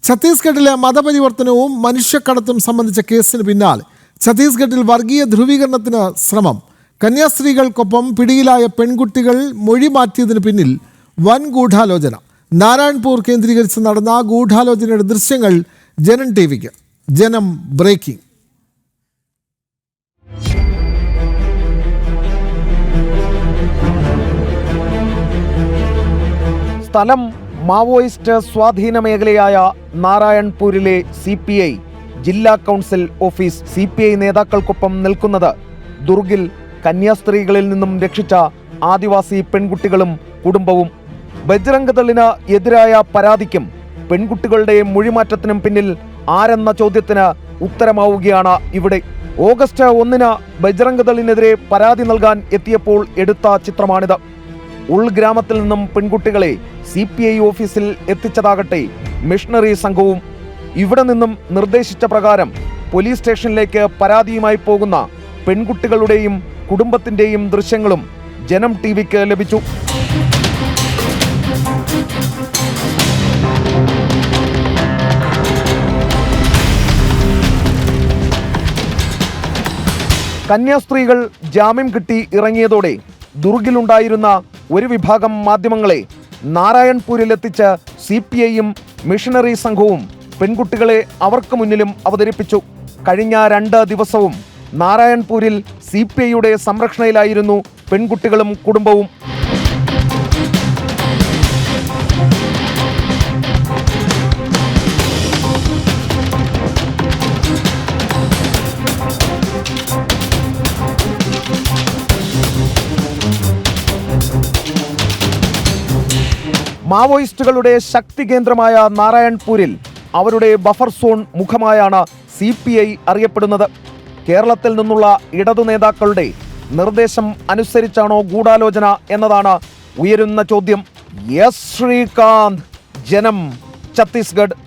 ഛത്തീസ്ഗഡിലെ മതപരിവർത്തനവും മനുഷ്യക്കടത്തും സംബന്ധിച്ച കേസിന് പിന്നാലെ ഛത്തീസ്ഗഡിൽ വർഗീയ ധ്രുവീകരണത്തിന് ശ്രമം. കന്യാസ്ത്രീകൾക്കൊപ്പം പിടിയിലായ പെൺകുട്ടികൾ മൊഴി മാറ്റിയതിന് പിന്നിൽ വൻ ഗൂഢാലോചന. നാരായൺപൂർ കേന്ദ്രീകരിച്ച് നടന്ന ഗൂഢാലോചനയുടെ ദൃശ്യങ്ങൾ ജനം ടിവിക്ക്. ജനം ബ്രേക്കിംഗ്. സ്ഥലം മാവോയിസ്റ്റ് സ്വാധീന മേഖലയായ നാരായൺപൂരിലെ CPI ജില്ലാ കൗൺസിൽ ഓഫീസ്. CPI നേതാക്കൾക്കൊപ്പം നിൽക്കുന്നത് ദുർഗിൽ കന്യാസ്ത്രീകളിൽ നിന്നും രക്ഷിച്ച ആദിവാസി പെൺകുട്ടികളും കുടുംബവും. ബജ്രംഗ് ദളിന് എതിരായ പരാതിക്കും പെൺകുട്ടികളുടെ മൊഴിമാറ്റത്തിനും പിന്നിൽ ആരെന്ന ചോദ്യത്തിന് ഉത്തരമാവുകയാണ് ഇവിടെ. ഓഗസ്റ്റ് 1 ബജ്രംഗ് ദളിനെതിരെ പരാതി നൽകാൻ എത്തിയപ്പോൾ എടുത്ത ചിത്രമാണിത്. ഉൾഗ്രാമത്തിൽ നിന്നും പെൺകുട്ടികളെ CPI ഓഫീസിൽ എത്തിച്ചതാകട്ടെ മിഷണറി സംഘവും. ഇവിടെ നിന്നും നിർദ്ദേശിച്ച പ്രകാരം പോലീസ് സ്റ്റേഷനിലേക്ക് പരാതിയുമായി പോകുന്ന പെൺകുട്ടികളുടെയും കുടുംബത്തിന്റെയും ദൃശ്യങ്ങളും ജനം ടിവിക്ക് ലഭിച്ചു. കന്യാസ്ത്രീകൾ ജാമ്യം കിട്ടി ഇറങ്ങിയതോടെ ദുർഗിലുണ്ടായിരുന്ന ഒരു വിഭാഗം മാധ്യമങ്ങളെ നാരായൺപൂരിലെത്തിച്ച് CPIയും മിഷണറി സംഘവും പെൺകുട്ടികളെ അവർക്ക് മുന്നിലും അവതരിപ്പിച്ചു. കഴിഞ്ഞ 2 ദിവസവും നാരായൺപൂരിൽ CPIയുടെ സംരക്ഷണയിലായിരുന്നു പെൺകുട്ടികളും കുടുംബവും. മാവോയിസ്റ്റുകളുടെ ശക്തി കേന്ദ്രമായ നാരായൺപൂരിൽ അവരുടെ ബഫർ സോൺ മുഖമായാണ് CPI അറിയപ്പെടുന്നത്. കേരളത്തിൽ നിന്നുള്ള ഇടതു നേതാക്കളുടെ നിർദ്ദേശം അനുസരിച്ചാണോ ഗൂഢാലോചന എന്നതാണ് ഉയരുന്ന ചോദ്യം. എസ് ശ്രീകാന്ത്, ജനം, ഛത്തീസ്ഗഡ്.